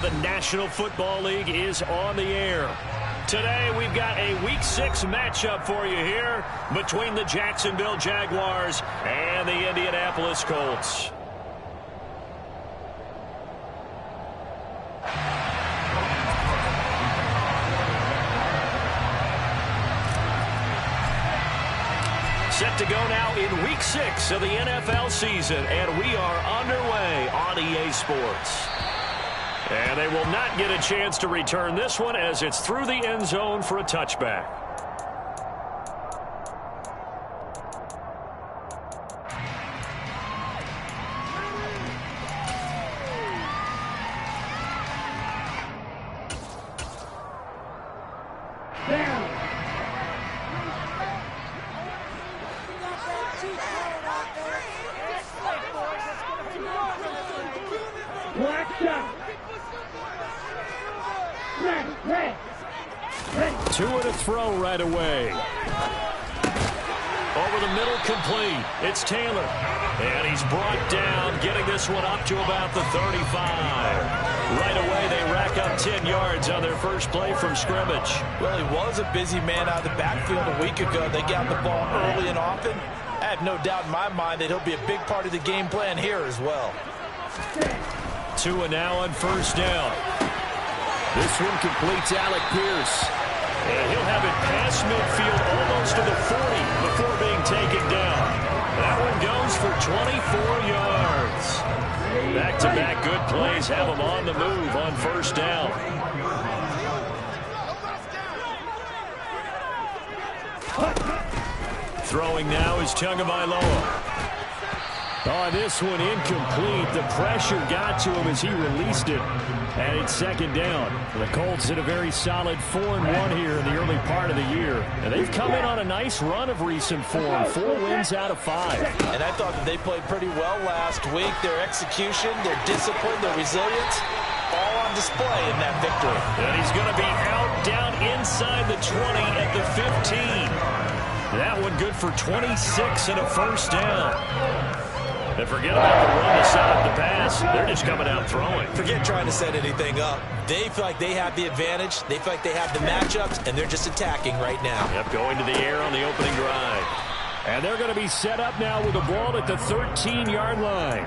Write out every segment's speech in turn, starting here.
The National Football League is on the air. Today, we've got a Week 6 matchup for you here between the Jacksonville Jaguars and the Indianapolis Colts. Set to go now in Week 6 of the NFL season, and we are underway on EA Sports. And they will not get a chance to return this one as it's through the end zone for a touchback. Two and a throw right away. Over the middle, complete. It's Taylor. And he's brought down, getting this one up to about the 35. Right away, they rack up 10 yards on their first play from scrimmage. Well, he was a busy man out of the backfield a week ago. They got the ball early and often. I have no doubt in my mind that he'll be a big part of the game plan here as well. Tua now on first down. This one completes Alec Pierce. And he'll have it past midfield almost to the 40 before being taken down. That one goes for 24 yards. Back-to-back good plays have him on the move on first down. Throwing now is Tagovailoa. Oh, this one incomplete. The pressure got to him as he released it. And it's second down. The Colts had a very solid 4-1 here in the early part of the year. And they've come in on a nice run of recent form. 4 wins out of 5. And I thought that they played pretty well last week. Their execution, their discipline, their resilience, all on display in that victory. And he's going to be out down inside the 20 at the 15. That one good for 26 and a first down. And forget about the run to set up the pass. They're just coming out throwing. Forget trying to set anything up. They feel like they have the advantage. They feel like they have the matchups, and they're just attacking right now. Yep, going to the air on the opening drive. And they're going to be set up now with the ball at the 13-yard line.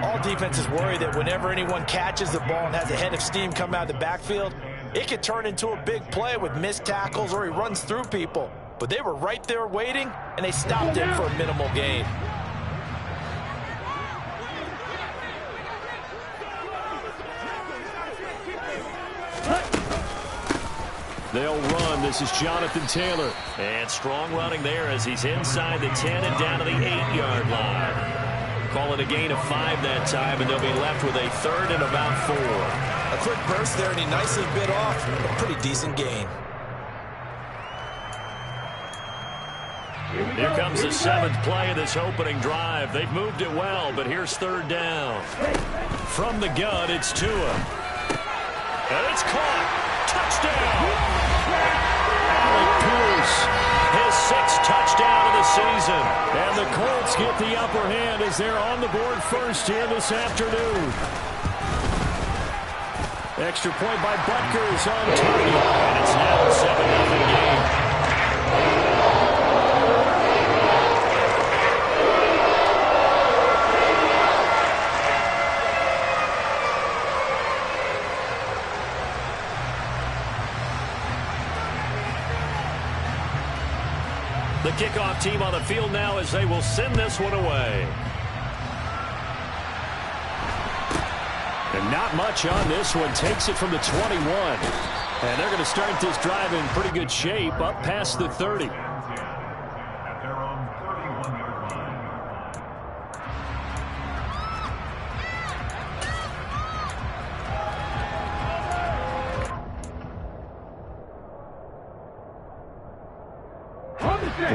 All defenses worry that whenever anyone catches the ball and has a head of steam come out of the backfield, it could turn into a big play with missed tackles or he runs through people. But they were right there waiting, and they stopped him for a minimal gain. They'll run. This is Jonathan Taylor. And strong running there as he's inside the 10 and down to the 8-yard line. Call it a gain of 5 that time, and they'll be left with a third and about 4. A quick burst there, and he nicely bit off. A pretty decent gain. Here comes the 7th play of this opening drive. They've moved it well, but here's third down. From the gun, it's Tua. And it's caught. Touchdown! Alec Pierce, his 6th touchdown of the season. And the Colts get the upper hand as they're on the board first here this afternoon. Extra point by Butker is on target. And it's now a 7-0 game. The kickoff team on the field now as they will send this one away. And not much on this one. Takes it from the 21. And they're going to start this drive in pretty good shape up past the 30.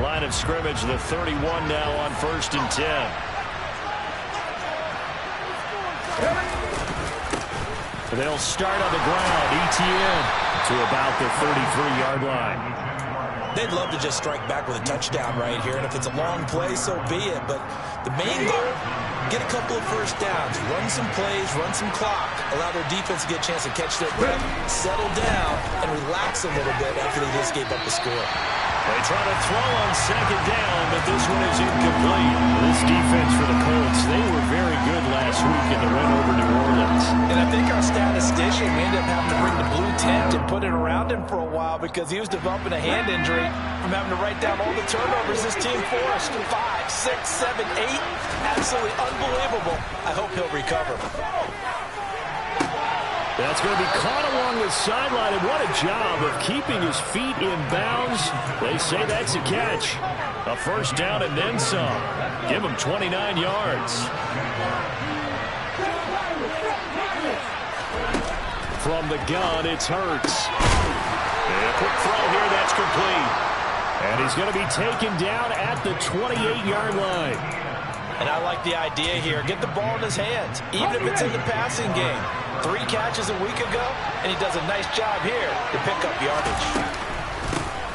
Line of scrimmage, the 31 now on 1st and 10. They'll start on the ground. ETN to about the 33-yard line. They'd love to just strike back with a touchdown right here, and if it's a long play, so be it. But the main goal get a couple of first downs, run some plays, run some clock, allow their defense to get a chance to catch their breath, settle down, and relax a little bit after they just gave up the score. They try to throw on second down, but this one is incomplete. This defense for the Colts, they were very good last week in the win over New Orleans. And I think our statistician, we ended up having to bring the blue tent and put it around him for a while because he was developing a hand injury from having to write down all the turnovers this team forced. 5, 6, 7, 8. Absolutely unbelievable. I hope he'll recover. That's going to be caught along the sideline, and what a job of keeping his feet in bounds. They say that's a catch. A first down and then some. Give him 29 yards. From the gun, it's Hurts. A quick throw here, that's complete. And he's going to be taken down at the 28-yard line. And I like the idea here. Get the ball in his hands, even if it's in the passing game. 3 catches a week ago, and he does a nice job here to pick up yardage.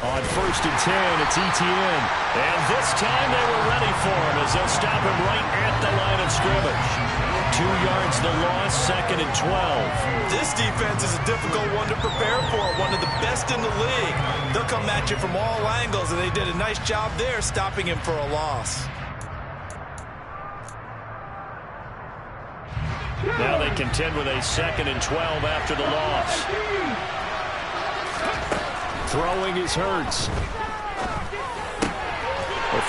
On first and 10, it's Etienne. And this time they were ready for him as they'll stop him right at the line of scrimmage. 2 yards the loss, second and 12. This defense is a difficult one to prepare for, one of the best in the league. They'll come at you from all angles, and they did a nice job there stopping him for a loss. Now they contend with a second and 12 after the loss. Throwing is Hurts. The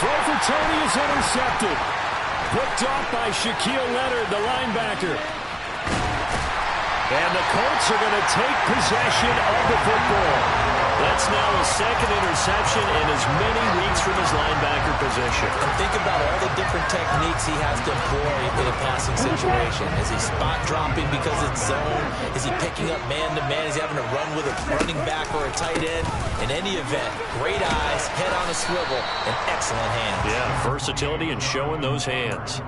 throw for Tony is intercepted. Picked off by Shaquille Leonard, the linebacker. And the Colts are going to take possession of the football. That's now his second interception in as many weeks from his linebacker position. And think about all the different techniques he has to employ in a passing situation. Is he spot dropping because it's zone? Is he picking up man-to-man? Is he having to run with a running back or a tight end? In any event, great eyes, head on a swivel, and excellent hands. Yeah, versatility and showing those hands.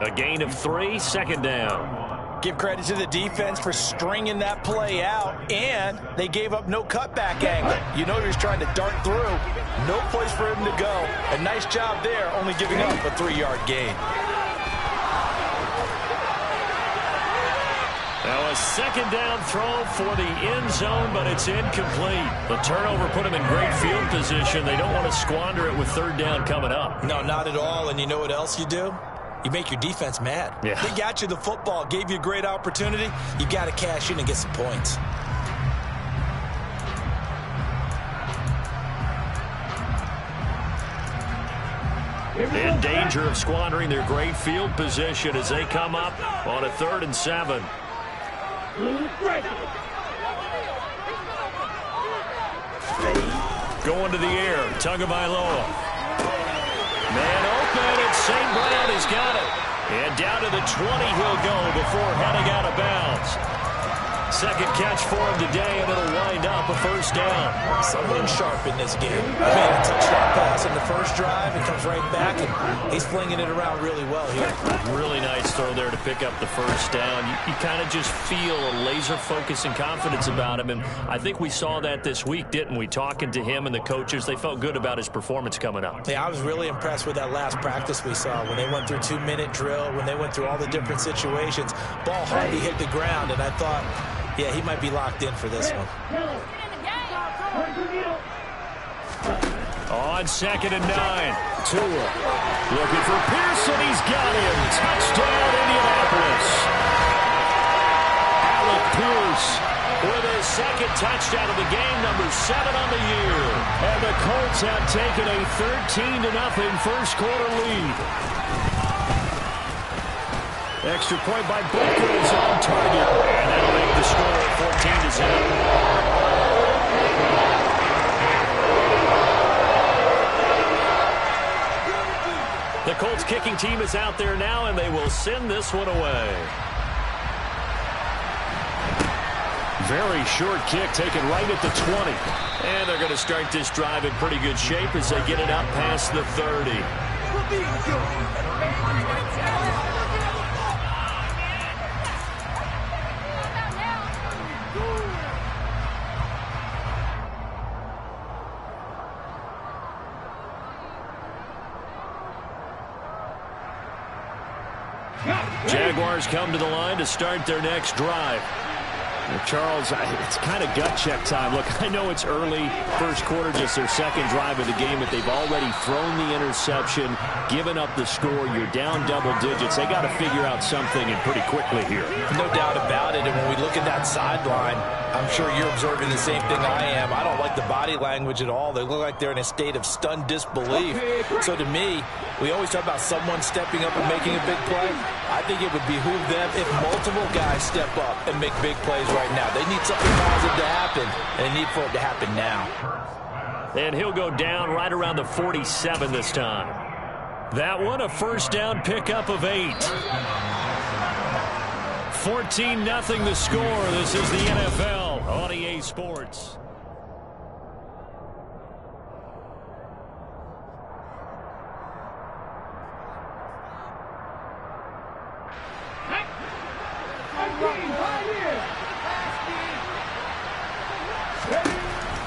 A gain of 3, second down. Give credit to the defense for stringing that play out, and they gave up no cutback angle. You know he was trying to dart through. No place for him to go. A nice job there, only giving up a 3-yard gain. Now a second down throw for the end zone, but it's incomplete. The turnover put him in great field position. They don't want to squander it with third down coming up. No, not at all, and you know what else you do? You make your defense mad. Yeah. They got you the football, gave you a great opportunity. You got to cash in and get some points. In danger of squandering their great field position as they come up on a 3rd and 7. Going to the air, Tagovailoa. Man open, and St. Brown has got it. And down to the 20 he'll go before heading out of bounds. Second catch for him today, and it'll wind up a first down. Someone sharp in this game. I mean, a touchdown pass in the first drive. It comes right back, and he's flinging it around really well here. Really nice throw there to pick up the first down. You kind of just feel a laser focus and confidence about him, and I think we saw that this week, didn't we? Talking to him and the coaches, they felt good about his performance coming up. Yeah, I was really impressed with that last practice we saw when they went through 2-minute drill, when they went through all the different situations. Ball hardly hit the ground, and I thought, yeah, he might be locked in for this one. On second and 9, Tua looking for Pearson. He's got him. Touchdown, Indianapolis. Alec Pierce with his second touchdown of the game, number 7 on the year. And the Colts have taken a 13-0 first quarter lead. Extra point by Booker is on target. And that'll make the score 14-0. The Colts kicking team is out there now, and they will send this one away. Very short kick taken right at the 20. And they're going to start this drive in pretty good shape as they get it out past the 30. Jaguars come to the line to start their next drive. Charles, it's kind of gut check time. Look, I know it's early, first quarter, just their second drive of the game, but they've already thrown the interception, given up the score. You're down double digits. They got to figure out something, and pretty quickly here. No doubt about it. And when we look at that sideline, I'm sure you're observing the same thing I am. I don't like the body language at all. They look like they're in a state of stunned disbelief. So to me, we always talk about someone stepping up and making a big play. I think it would behoove them if multiple guys step up and make big plays right now. They need something positive to happen, and they need for it to happen now. And he'll go down right around the 47 this time. That one, a first down pickup of 8. 14-0 the score. This is the NFL on EA Sports.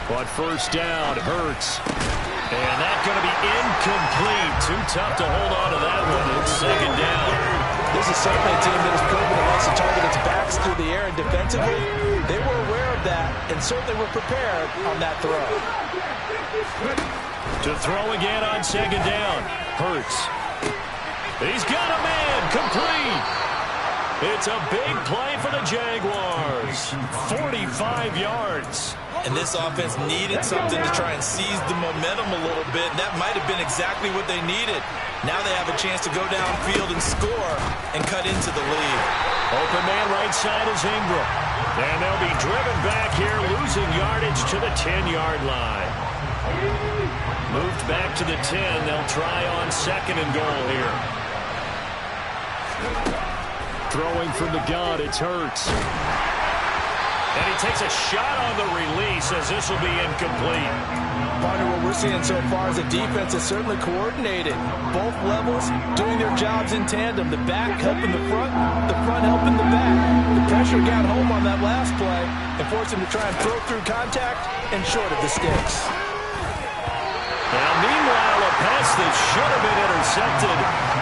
On first down, Hurts. And that's going to be incomplete. Too tough to hold on to that one. It's second down. This is certainly a team that has proven it wants to target its backs through the air, and defensively, they were aware of that and certainly were prepared on that throw. To throw again on second down. Hurts. He's got a man. Complete. It's a big play for the Jaguars. 45 yards. And this offense needed something to try and seize the momentum a little bit. That might have been exactly what they needed. Now they have a chance to go downfield and score and cut into the lead. Open man right side is Ingram. And they'll be driven back here, losing yardage to the 10-yard line. Moved back to the 10. They'll try on second and goal here. Throwing from the gun, it's Hurts. And he takes a shot on the release as this will be incomplete. Partner, what we're seeing so far is the defense is certainly coordinated. Both levels doing their jobs in tandem. The back helping the front helping the back. The pressure got home on that last play and forced him to try and throw through contact and short of the sticks. Now, meanwhile, a pass that should have been intercepted,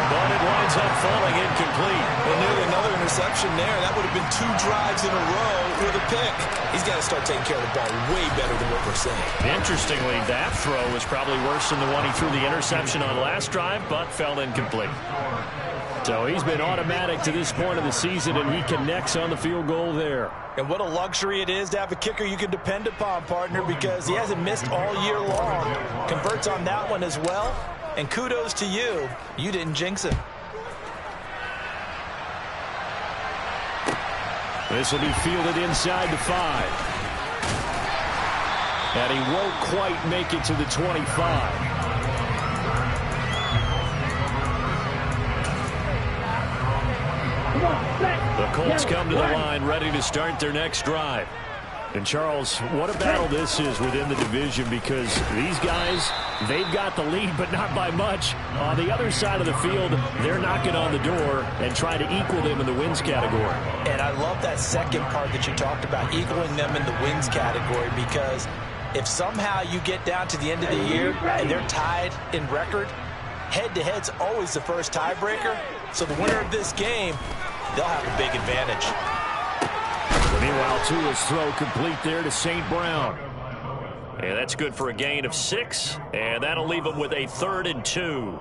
but it winds up falling incomplete. And nearly another interception there. That would have been 2 drives in a row with a pick. He's got to start taking care of the ball way better than what we're seeing. Interestingly, that throw was probably worse than the one he threw the interception on last drive, but fell incomplete. So he's been automatic to this point of the season, and he connects on the field goal there. And what a luxury it is to have a kicker you can depend upon, partner, because he hasn't missed all year long. Converts on that one as well. And kudos to you. You didn't jinx him. This will be fielded inside the 5. And he won't quite make it to the 25. The Colts come to the line, ready to start their next drive. And, Charles, what a battle this is within the division, because these guys, they've got the lead, but not by much. On the other side of the field, they're knocking on the door and trying to equal them in the wins category. And I love that second part that you talked about, equaling them in the wins category, because if somehow you get down to the end of the year and they're tied in record, head-to-head's always the first tiebreaker. So the winner of this game, they'll have a big advantage. Meanwhile, Tua's throw complete there to St. Brown. And that's good for a gain of 6. And that'll leave them with a 3rd and 2.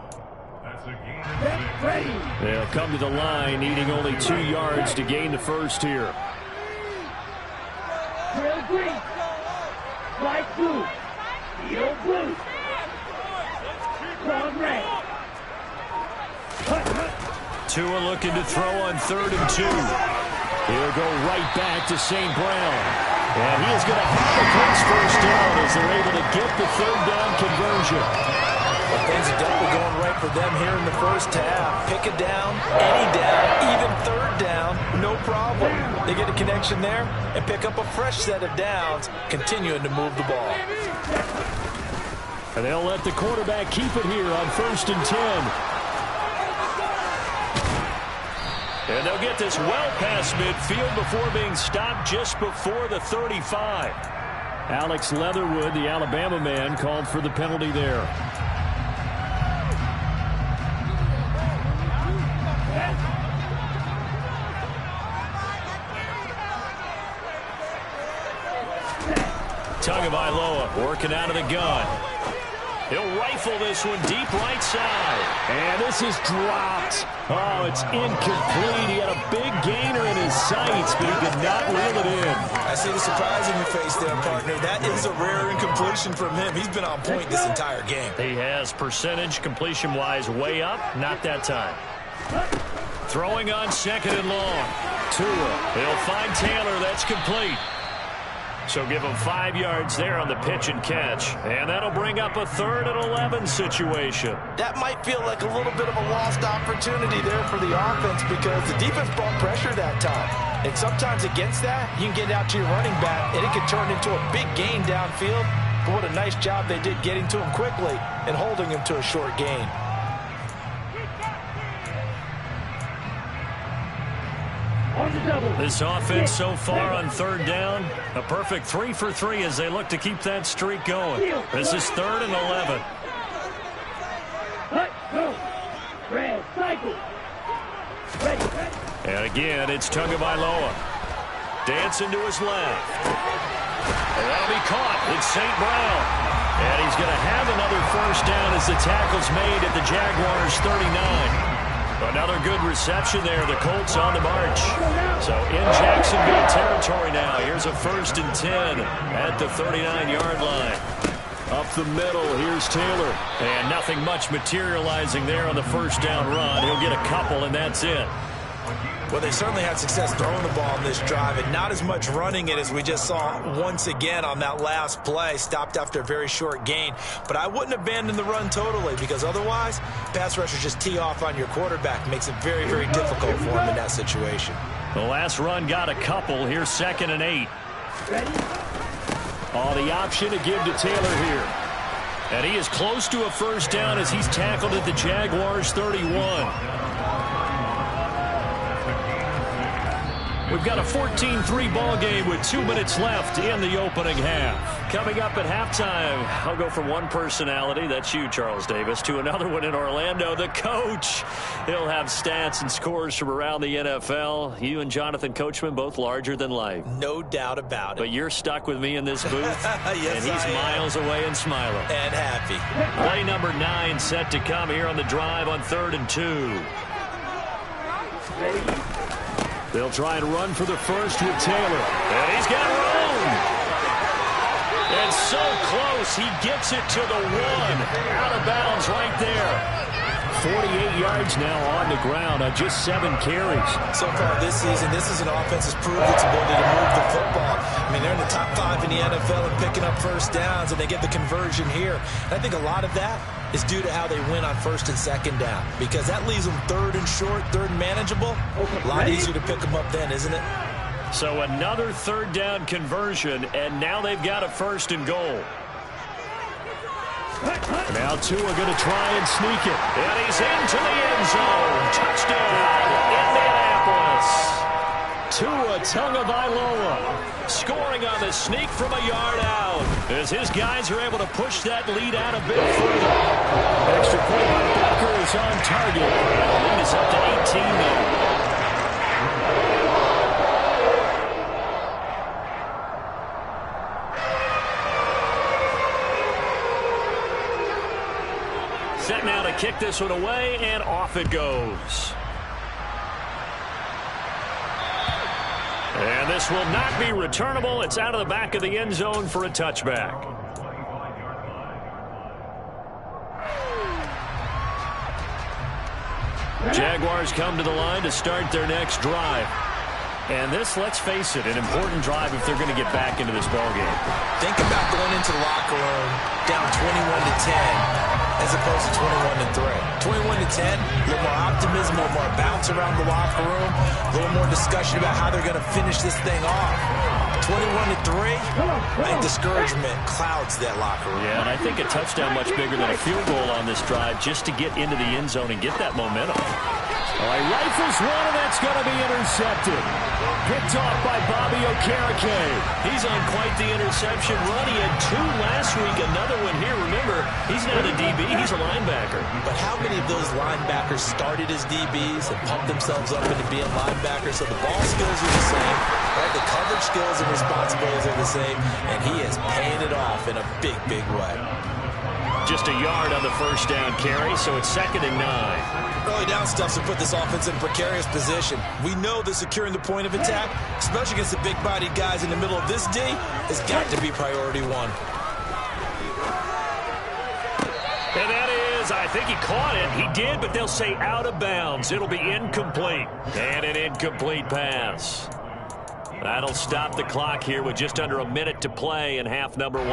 They'll come to the line, needing only 2 yards to gain the first here. Trail green, light blue, yellow blue, long red. Tua looking to throw on 3rd and 2. He'll go right back to St. Brown. And he is going to have the Colts first down as they're able to get the 3rd down conversion. Well, things are definitely going right for them here in the first half. Pick a down, any down, even 3rd down, no problem. They get a connection there and pick up a fresh set of downs, continuing to move the ball. And they'll let the quarterback keep it here on 1st and 10. And they'll get this well past midfield before being stopped just before the 35. Alex Leatherwood, the Alabama man, called for the penalty there. Tagovailoa working out of the gun. He'll rifle this one deep right side. And this is dropped. Oh, it's incomplete. He had a big gainer in his sights, but he did not reel it in. I see the surprise in your face there, partner. That is a rare incompletion from him. He's been on point this entire game. He has percentage completion-wise way up. Not that time. Throwing on 2nd and long. Tua. He'll find Taylor. That's complete. So give him 5 yards there on the pitch and catch. And that'll bring up a 3rd and 11 situation. That might feel like a little bit of a lost opportunity there for the offense because the defense brought pressure that time. And sometimes against that, you can get out to your running back, and it can turn into a big gain downfield. But what a nice job they did getting to him quickly and holding him to a short gain. This offense so far on 3rd down, a perfect 3 for 3 as they look to keep that streak going. This is 3rd and 11. And again, it's Tagovailoa. Dancing to his left. And that'll be caught. It's St. Brown. And he's going to have another 1st down as the tackle's made at the Jaguars' 39. Another good reception there. The Colts on the march. So in Jacksonville territory now. Here's a 1st and 10 at the 39-yard line. Up the middle, here's Taylor. And nothing much materializing there on the 1st down run. He'll get a couple, and that's it. Well, they certainly had success throwing the ball on this drive and not as much running it as we just saw once again on that last play. Stopped after a very short gain. But I wouldn't abandon the run totally because otherwise, pass rushers just tee off on your quarterback. Makes it very, very difficult for him in that situation. The last run got a couple. Here's 2nd and 8. Oh, the option to give to Taylor here. And he is close to a 1st down as he's tackled at the Jaguars' 31. We've got a 14-3 ball game with 2 minutes left in the opening half. Coming up at halftime, I'll go from one personality, that's you, Charles Davis, to another one in Orlando, the coach. He'll have stats and scores from around the NFL. You and Jonathan Coachman, both larger than life. No doubt about it. But you're stuck with me in this booth, yes, and he's miles away and smiling. And happy. Play number 9 set to come here on the drive on 3rd and 2. They'll try and run for the 1st with Taylor. And he's got room. And so close, he gets it to the 1. Out of bounds right there. 48 yards now on the ground on just 7 carries. So far this season, this is an offense that's proved its ability to move the football. I mean, they're in the top 5 in the NFL and picking up 1st downs, and they get the conversion here. And I think a lot of that is due to how they win on 1st and 2nd down, because that leaves them 3rd and short, 3rd and manageable. A lot easier to pick them up then, isn't it? So another 3rd down conversion, and now they've got a 1st and goal. Now Tua going to try and sneak it. And he's into the end zone. Touchdown, Indianapolis. Tua Tagovailoa scoring on the sneak from a yard out as his guys are able to push that lead out a bit further. Extra point by Becker is on target. The lead is up to 18 now. Set now to kick this one away, and off it goes. And this will not be returnable. It's out of the back of the end zone for a touchback. Jaguars come to the line to start their next drive. And this, let's face it, an important drive if they're going to get back into this ballgame. Think about going into the locker room down 21-10 as opposed to 21-3. 21-10, a little more optimism, a little more bounce around the locker room, a little more discussion about how they're going to finish this thing off. 21-3, I think discouragement clouds that locker room. Yeah, and I think a touchdown much bigger than a field goal on this drive just to get into the end zone and get that momentum. All right, rifles one, and that's going to be intercepted. Picked off by Bobby Okereke. He's on quite the interception run. He had 2 last week, another one here. Remember, he's not a DB, he's a linebacker. But how many of those linebackers started as DBs and pumped themselves up into being linebackers? So the ball skills are the same, right? The coverage skills and responsibilities are the same, and he is paying it off in a big, big way. Just a yard on the first down carry, so it's 2nd and 9. Early down stuff to put this offense in a precarious position. We know that securing the point of attack, especially against the big-bodied guys in the middle of this D, has got to be priority one. And that is, I think he caught it. He did, but they'll say out of bounds. It'll be incomplete. And an incomplete pass. That'll stop the clock here with just under a minute to play in half number 1.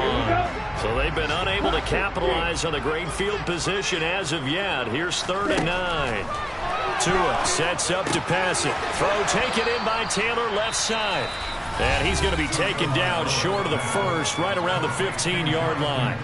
So they've been unable to capitalize on the great field position as of yet. Here's 3rd and 9. Tua sets up to pass it. Throw taken in by Taylor, left side. And he's going to be taken down short of the first, right around the 15-yard line.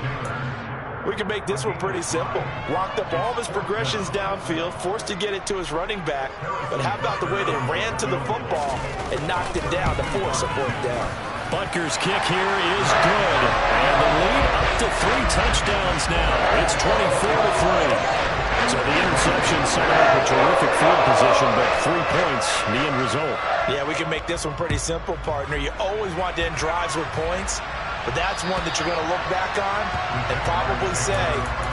We can make this one pretty simple. Walked up all of his progressions downfield, forced to get it to his running back. But how about the way they ran to the football and knocked it down to force a fourth down? Butker's kick here is good. And the lead up to 3 touchdowns now. It's 24-3. So the interception set up a terrific field position, but 3 points, the end result. Yeah, we can make this one pretty simple, partner. You always want to end drives with points. But that's one that you're going to look back on and probably say,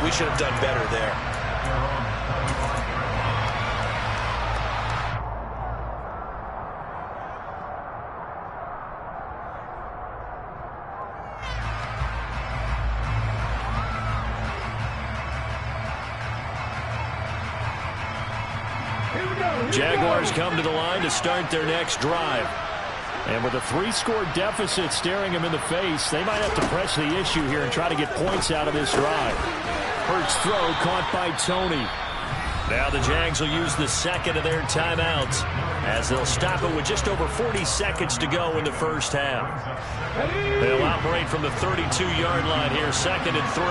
we should have done better there. Jaguars come to the line to start their next drive. And with a 3-score deficit staring them in the face, they might have to press the issue here and try to get points out of this drive. Hurts throw caught by Tony. Now the Jags will use the second of their timeouts as they'll stop it with just over 40 seconds to go in the first half. They'll operate from the 32-yard line here, 2nd and 3.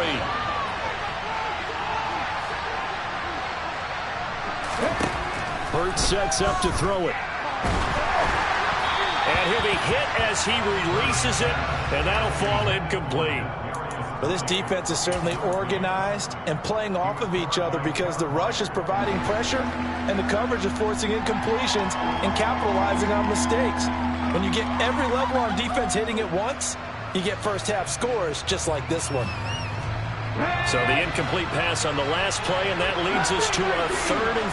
Hurts sets up to throw it. And he'll be hit as he releases it, and that'll fall incomplete. Well, this defense is certainly organized and playing off of each other because the rush is providing pressure and the coverage is forcing incompletions and capitalizing on mistakes. When you get every level on defense hitting it once, you get first-half scores just like this one. So the incomplete pass on the last play, and that leads us to our 3rd and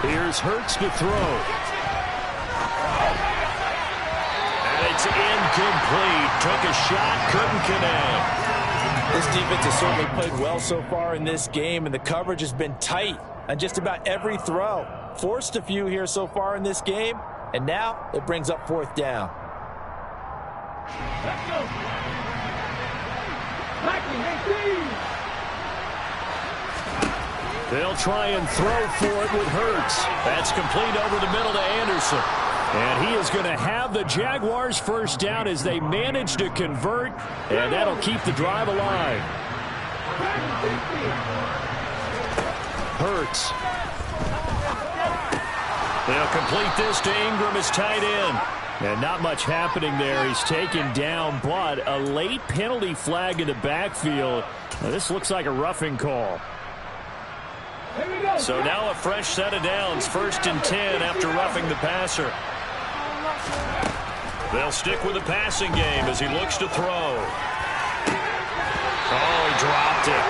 3. Here's Hurts to throw. It's incomplete. Took a shot, couldn't connect. This defense has certainly played well so far in this game, and the coverage has been tight on just about every throw. Forced a few here so far in this game, and now it brings up 4th down. Let's go. They'll try and throw for it with Hurts. That's complete over the middle to Anderson. And he is going to have the Jaguars' first down as they manage to convert, and that'll keep the drive alive. Hurts. They'll complete this to Ingram as tight end. And not much happening there. He's taken down, but a late penalty flag in the backfield. Now, this looks like a roughing call. So now a fresh set of downs, 1st and 10 after roughing the passer. They'll stick with the passing game as he looks to throw. Oh, he dropped it.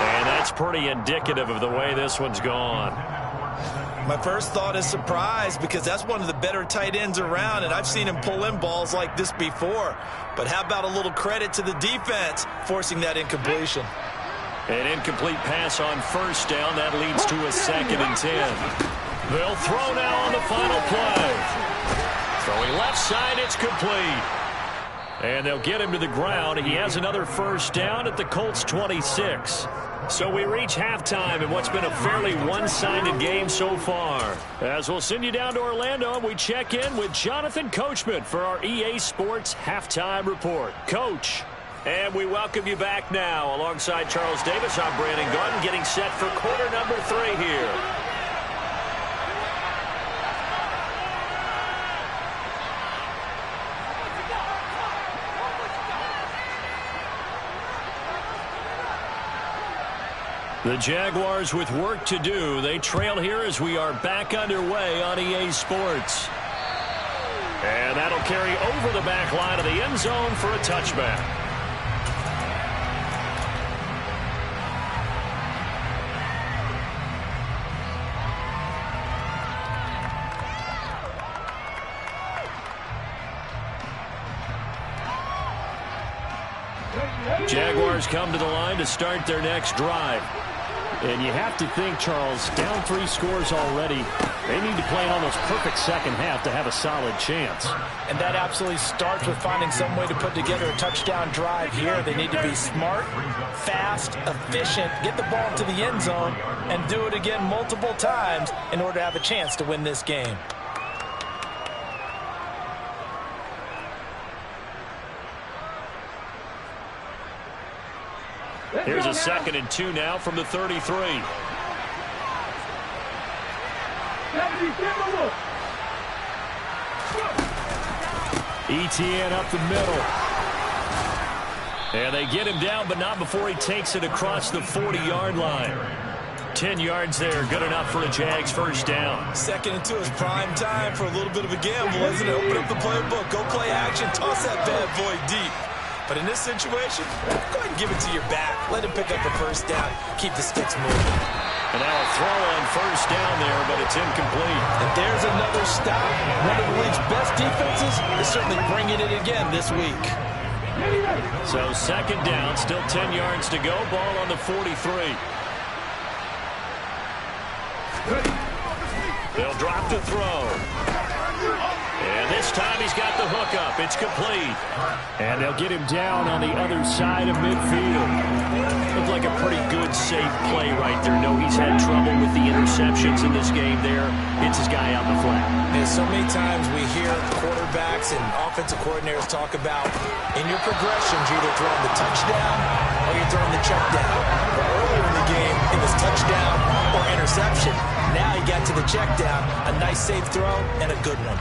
And that's pretty indicative of the way this one's gone. My first thought is surprise because that's one of the better tight ends around, and I've seen him pull in balls like this before. But how about a little credit to the defense forcing that incompletion? An incomplete pass on 1st down. That leads to a 2nd and 10. They'll throw now on the final play. Throwing left side, it's complete. And they'll get him to the ground. He has another 1st down at the Colts 26. So we reach halftime in what's been a fairly one-sided game so far. As we'll send you down to Orlando, we check in with Jonathan Coachman for our EA Sports Halftime Report. Coach. And we welcome you back now. Alongside Charles Davis, I'm Brandon Gaudin, getting set for quarter number 3 here. The Jaguars with work to do. They trail here as we are back underway on EA Sports. And That'll carry over the back line of the end zone for a touchback. Jaguars come to the line to start their next drive. And you have to think, Charles, down 3 scores already. They need to play an almost perfect second half to have a solid chance. And that absolutely starts with finding some way to put together a touchdown drive here. They need to be smart, fast, efficient, get the ball to the end zone, and do it again multiple times in order to have a chance to win this game. Here's a 2nd and 2 now from the 33. ETN up the middle. And they get him down, but not before he takes it across the 40-yard line. 10 yards there, good enough for a Jags first down. 2nd and 2 is prime time for a little bit of a gamble, isn't it? Open up the playbook, go play action, toss that bad boy deep. But in this situation, go ahead and give it to your back. Let him pick up the first down. Keep the sticks moving. And now a throw on first down there, but it's incomplete. And there's another stop. One of the league's best defenses is certainly bringing it again this week. So 2nd down, still 10 yards to go. Ball on the 43. They'll drop the throw. And this time he's got the hook up. It's complete. And they'll get him down on the other side of midfield. Looked like a pretty good, safe play right there. No, he's had trouble with the interceptions in this game there. It's his guy out the flat. And so many times we hear quarterbacks and offensive coordinators talk about in your progressions, you're either throwing the touchdown or you're throwing the check down. But earlier in the game, it was touchdown or interception. Now he got to the check down. A nice, safe throw and a good one.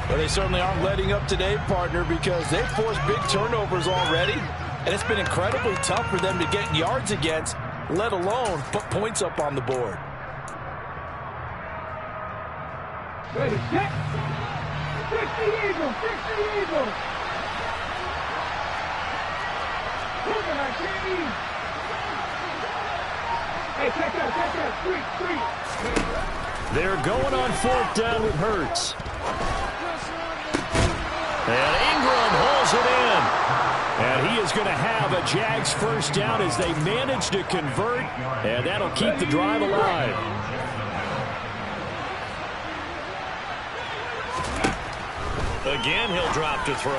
Well, they certainly aren't letting up today, partner, because they've forced big turnovers already, and it's been incredibly tough for them to get yards against, let alone put points up on the board. Ready, set. 60 Eagles, 60 Eagles. Moving on, Jamie. Hey, check out, street. They're going on 4th down with Hurts. And Ingram holds it in. And he is going to have a Jags first down as they manage to convert, and that'll keep the drive alive. Again, he'll drop to throw.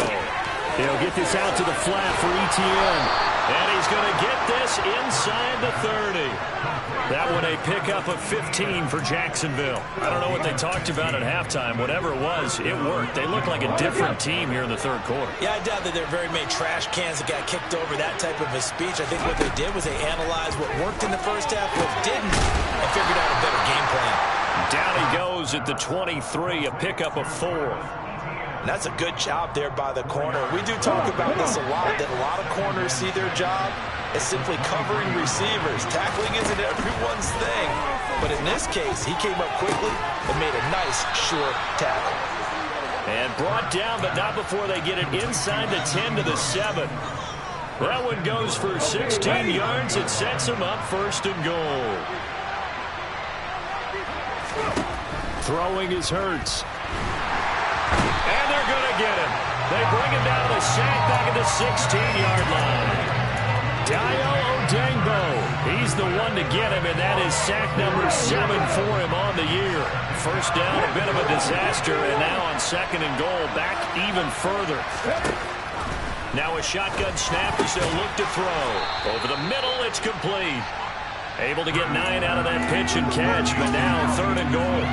He'll get this out to the flat for ETN. And he's going to get this inside the 30. That one a pickup of 15 for Jacksonville. I don't know what they talked about at halftime. Whatever it was, it worked. They look like a different team here in the 3rd quarter. Yeah, I doubt that there are very many trash cans that got kicked over that type of a speech. I think what they did was they analyzed what worked in the first half, what didn't, and figured out a better game plan. Down he goes at the 23, a pickup of 4. And that's a good job there by the corner. We do talk about this a lot, that a lot of corners see their job as simply covering receivers. Tackling isn't everyone's thing. But in this case, he came up quickly and made a nice, short tackle. And brought down, but not before they get it inside the 10 to the 7. That one goes for 16 yards. It sets him up 1st and goal. Throwing is Hurts. And they're going to get him. They bring him down to the sack back at the 16-yard line. Dayo Odengbo, he's the one to get him, and that is sack number 7 for him on the year. First down, a bit of a disaster, and now on 2nd and goal, back even further. Now a shotgun snap as they'll look to throw. Over the middle, it's complete. Able to get 9 out of that pitch and catch, but now 3rd and goal.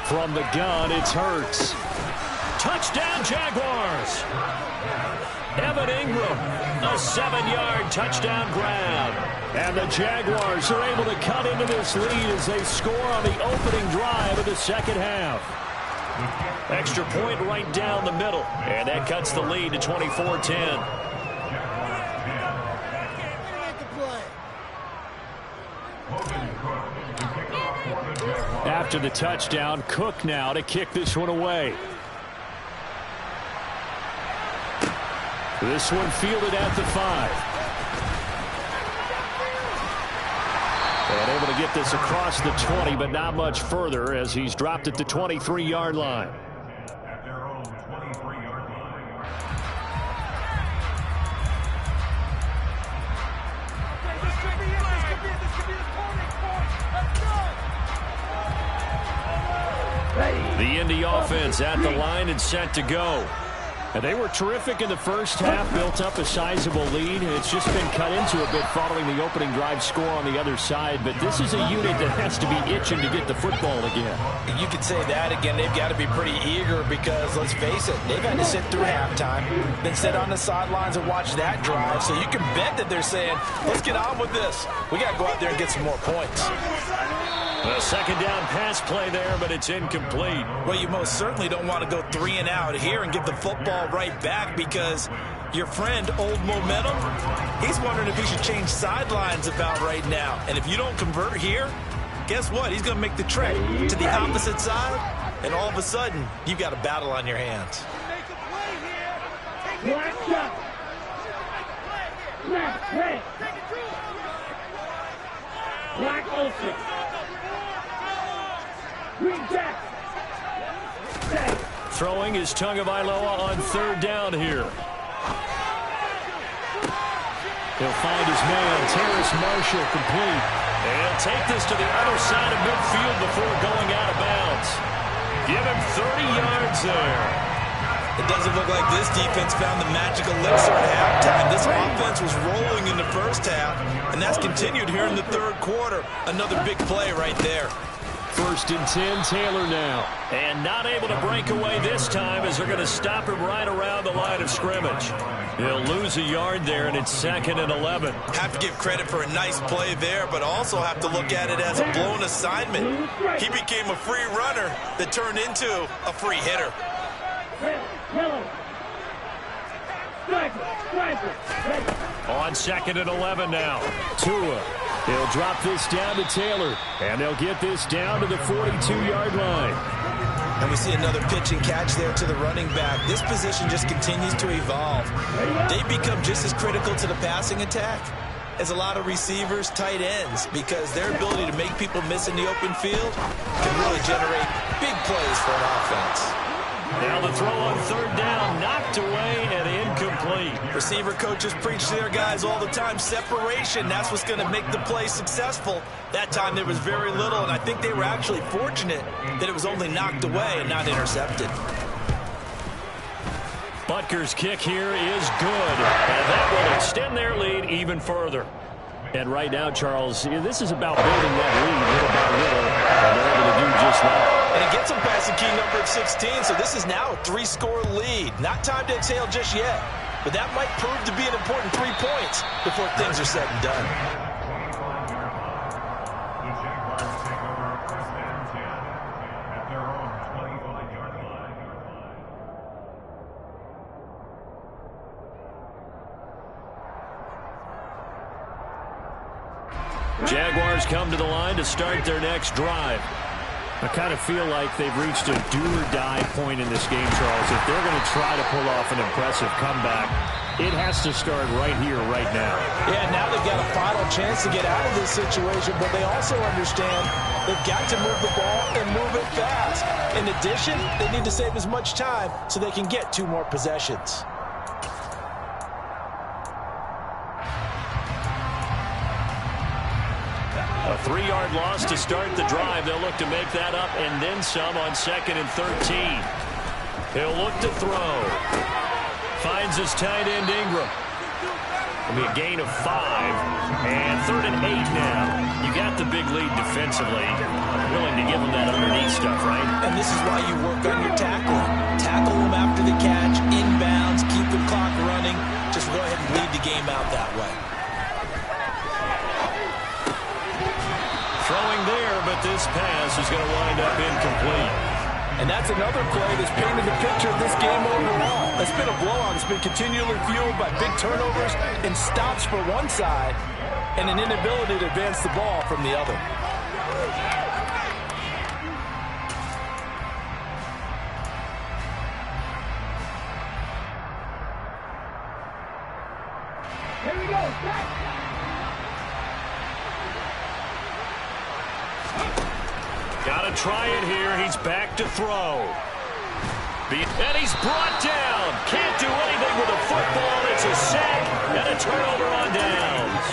From the gun, it's Hurts. Touchdown, Jaguars. Evan Ingram, a 7-yard touchdown grab. And the Jaguars are able to cut into this lead as they score on the opening drive of the second half. Extra point right down the middle, and that cuts the lead to 24-10. After the touchdown, Cook now to kick this one away. This one fielded at the 5. And able to get this across the 20, but not much further as he's dropped at the 23-yard line. The Indy offense at the line and set to go. And they were terrific in the first half, built up a sizable lead. It's just been cut into a bit following the opening drive score on the other side. But this is a unit that has to be itching to get the football again. You could say that again. They've got to be pretty eager because, let's face it, they've had to sit through halftime, then sit on the sidelines and watch that drive. So you can bet that they're saying, let's get on with this. We got to go out there and get some more points. A second down pass play there, but it's incomplete. Well, you most certainly don't want to go 3 and out here and give the football right back because your friend, Old Momentum, he's wondering if he should change sidelines about right now. And if you don't convert here, guess what? He's going to make the trek to the opposite side, and all of a sudden, you've got a battle on your hands. Black shot. Black head. Black ulcer. Green jack. Throwing is Tagovailoa on third down here. He'll find his man, Terrace Marshall, complete. And he'll take this to the other side of midfield before going out of bounds. Give him 30 yards there. It doesn't look like this defense found the magic elixir at halftime. This offense was rolling in the first half, and that's continued here in the third quarter. Another big play right there. 1st and 10, Taylor now. And not able to break away this time as they're going to stop him right around the line of scrimmage. He'll lose a yard there, and it's 2nd and 11. Have to give credit for a nice play there, but also have to look at it as a blown assignment. He became a free runner that turned into a free hitter. On 2nd and 11 now. Tua. They'll drop this down to Taylor, and they'll get this down to the 42-yard line. And we see another pitch and catch there to the running back. This position just continues to evolve. They become just as critical to the passing attack as a lot of receivers, tight ends, because their ability to make people miss in the open field can really generate big plays for an offense. Now the throw on third down, knocked away and incomplete. Receiver coaches preach to their guys all the time, separation, that's what's going to make the play successful. That time there was very little, and I think they were actually fortunate that it was only knocked away and not intercepted. Butker's kick here is good, and that will extend their lead even further. And right now, Charles, this is about building that lead little by little, and they're able to do just that. And it gets them past the key number of 16, so this is now a 3-score lead. Not time to exhale just yet, but that might prove to be an important 3 points before things are said and done. Jaguars come to the line to start their next drive. I kind of feel like they've reached a do-or-die point in this game, Charles. If they're going to try to pull off an impressive comeback, it has to start right here, right now. Yeah, now they've got a final chance to get out of this situation, but they also understand they've got to move the ball and move it fast. In addition, they need to save as much time so they can get 2 more possessions. A 3-yard loss to start the drive. They'll look to make that up and then some on 2nd and 13. He'll look to throw. Finds his tight end Ingram. It'll be a gain of 5. And 3rd and 8 now. You got the big lead defensively. Willing to give them that underneath stuff, right? And this is why you work on your tackling. Tackle them after the catch, inbounds, keep the clock running. game out that way. Throwing there, but this pass is going to wind up incomplete. And that's another play that's painted the picture of this game overall. It's been a blowout. It's been continually fueled by big turnovers and stops for one side and an inability to advance the ball from the other. Here we go. Back. Got to try it here. He's back to throw. And he's brought down. Can't do anything with a football. It's a sack and a turnover on downs.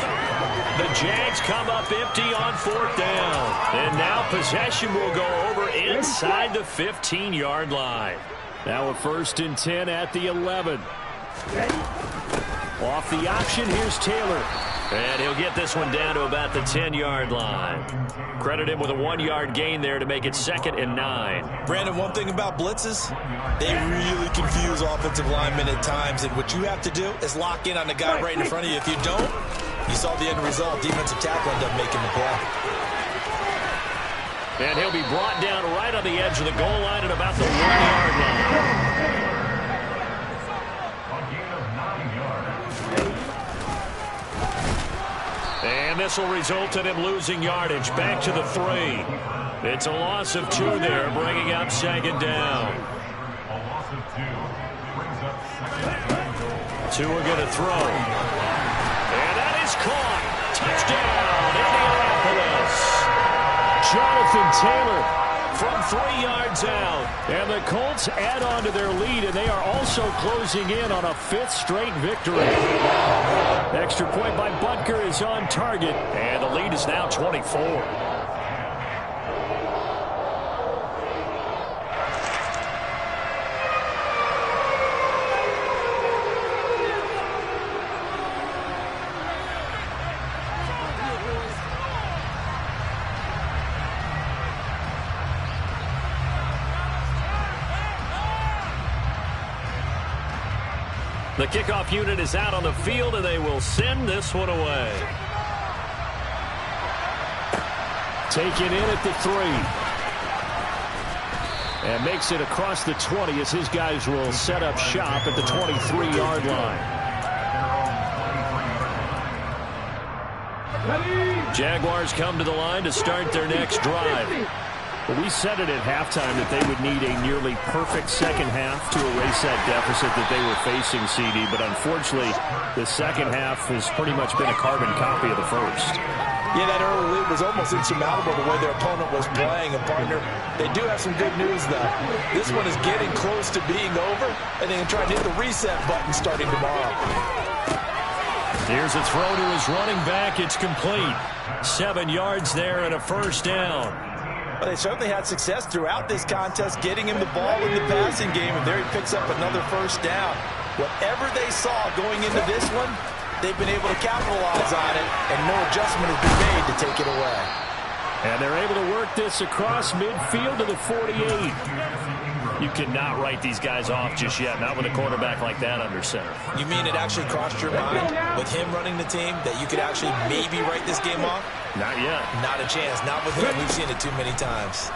The Jags come up empty on 4th down. And now possession will go over inside the 15-yard line. Now a 1st and 10 at the 11. Off the option, here's Taylor. And he'll get this one down to about the 10-yard line. Credit him with a 1-yard gain there to make it 2nd and 9. Brandon, one thing about blitzes, they really confuse offensive linemen at times. And what you have to do is lock in on the guy right in front of you. If you don't, you saw the end result. Defensive tackle ended up making the play. And he'll be brought down right on the edge of the goal line at about the 1-yard line. And this will result in him losing yardage. Back to the 3. It's a loss of 2 there, bringing up 2nd down. Two are going to throw. And that is caught. Touchdown, Indianapolis. Jonathan Taylor from 3 yards out. And the Colts add on to their lead, and they are also closing in on a 5th straight victory. Extra point by Butker is on target. And the lead is now 24. The kickoff unit is out on the field, and they will send this one away. Taken in at the 3. And makes it across the 20 as his guys will set up shop at the 23-yard line. Jaguars come to the line to start their next drive. Well, we said it at halftime that they would need a nearly perfect second half to erase that deficit that they were facing, CD. But unfortunately, the second half has pretty much been a carbon copy of the first. Yeah, that early lead was almost insurmountable the way their opponent was playing. And, partner, they do have some good news, though. This one is getting close to being over, and they can try to hit the reset button starting tomorrow. Here's a throw to his running back. It's complete. 7 yards there and a 1st down. Well, they certainly had success throughout this contest getting him the ball in the passing game, and there he picks up another 1st down. Whatever they saw going into this one, they've been able to capitalize on it, and no adjustment has been made to take it away. And they're able to work this across midfield to the 48. You cannot write these guys off just yet, not with a quarterback like that under center. You mean it actually crossed your mind with him running the team that you could actually maybe write this game off? Not yet. Not a chance. Not with him. We've seen it too many times.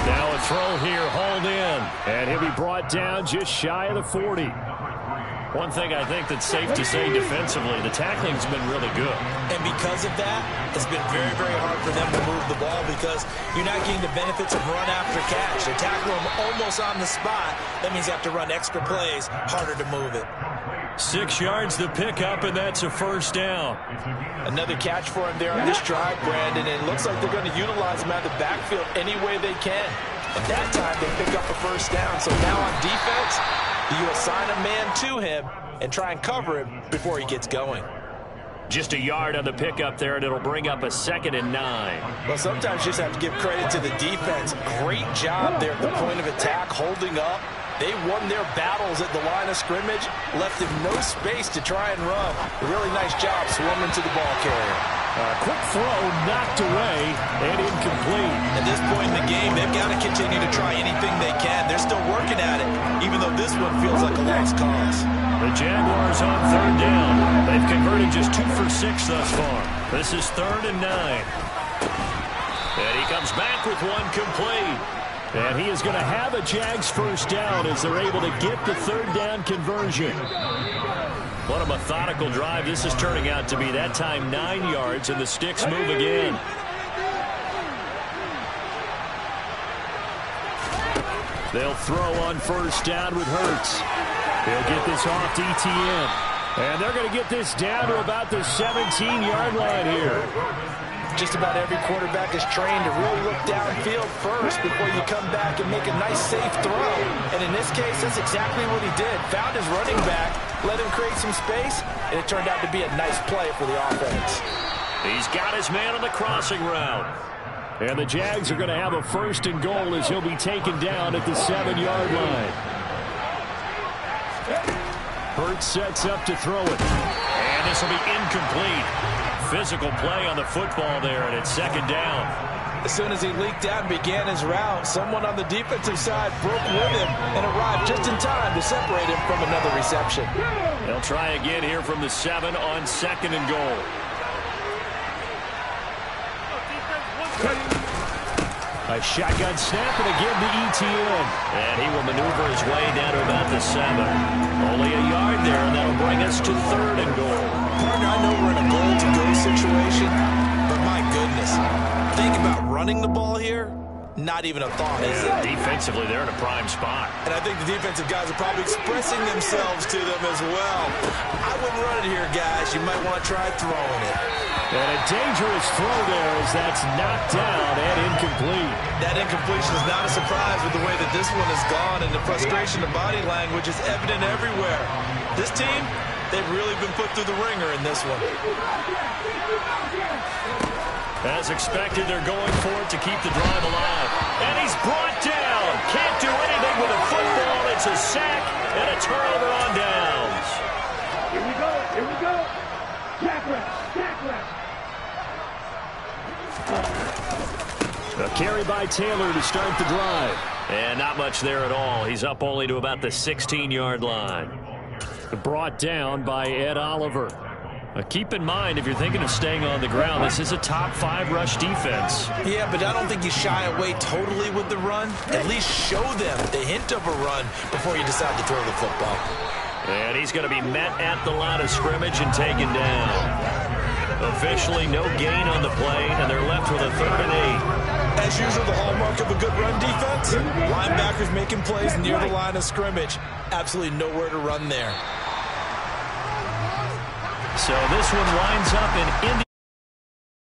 Now a throw here, hauled in. And he'll be brought down just shy of the 40. One thing I think that's safe to say defensively, the tackling's been really good. And because of that, it's been very, very hard for them to move the ball because you're not getting the benefits of run after catch. They tackle them almost on the spot. That means you have to run extra plays, harder to move it. 6 yards to pick up, and that's a 1st down. Another catch for him there on this drive, Brandon, and it looks like they're going to utilize him out of the backfield any way they can. At that time, they pick up a 1st down. So now on defense, you assign a man to him and try and cover him before he gets going. Just a yard on the pickup there, and it'll bring up a 2nd and 9. Well, sometimes you just have to give credit to the defense. Great job there at the point of attack, holding up. They won their battles at the line of scrimmage, left him no space to try and run. A really nice job swarming to the ball carrier. Quick throw knocked away and incomplete. At this point in the game, they've got to continue to try anything they can. They're still working at it, even though this one feels like a lost cause. The Jaguars on third down. They've converted just 2 for 6 thus far. This is 3rd and 9. And he comes back with one complete. And he is going to have a Jags first down as they're able to get the third down conversion. What a methodical drive this is turning out to be. That time 9 yards, and the sticks move again. They'll throw on first down with Hurts. He'll get this off to ETN. And they're going to get this down to about the 17-yard line here. Just about every quarterback is trained to really look downfield first before you come back and make a nice, safe throw. And in this case, that's exactly what he did. Found his running back, let him create some space, and it turned out to be a nice play for the offense. He's got his man on the crossing route. And the Jags are going to have a 1st and goal as he'll be taken down at the 7-yard line. Hurts sets up to throw it. And this will be incomplete. Physical play on the football there, and it's 2nd down. As soon as he leaked out and began his route, someone on the defensive side broke with him and arrived just in time to separate him from another reception. They'll try again here from the 7 on 2nd and goal. A shotgun snap, and again to ETN. And he will maneuver his way down to about the 7. Only a yard there, and that'll bring us to 3rd and goal. Partner, I know we're in a goal-to-go situation, but my goodness, think about running the ball here. Not even a thought, is it? Defensively, they're in a prime spot. And I think the defensive guys are probably expressing themselves to them as well. I wouldn't run it here, guys. You might want to try throwing it. And a dangerous throw there as that's knocked down and incomplete. That incompletion is not a surprise with the way that this one has gone, and the frustration of body language is evident everywhere. This team, they've really been put through the ringer in this one. As expected, they're going for it to keep the drive alive. And he's brought down. Can't do anything with a football. It's a sack and a turnover on downs. Here we go. Here we go. Jack rep. Jack rep. A carry by Taylor to start the drive. And not much there at all. He's up only to about the 16-yard line. Brought down by Ed Oliver. Keep in mind, if you're thinking of staying on the ground, this is a top 5 rush defense. Yeah, but I don't think you shy away totally with the run. At least show them the hint of a run before you decide to throw the football. And he's going to be met at the line of scrimmage and taken down. Officially no gain on the play, and they're left with a 3rd and 8. As usual, the hallmark of a good run defense, linebackers making plays near the line of scrimmage. Absolutely nowhere to run there. So this one winds up an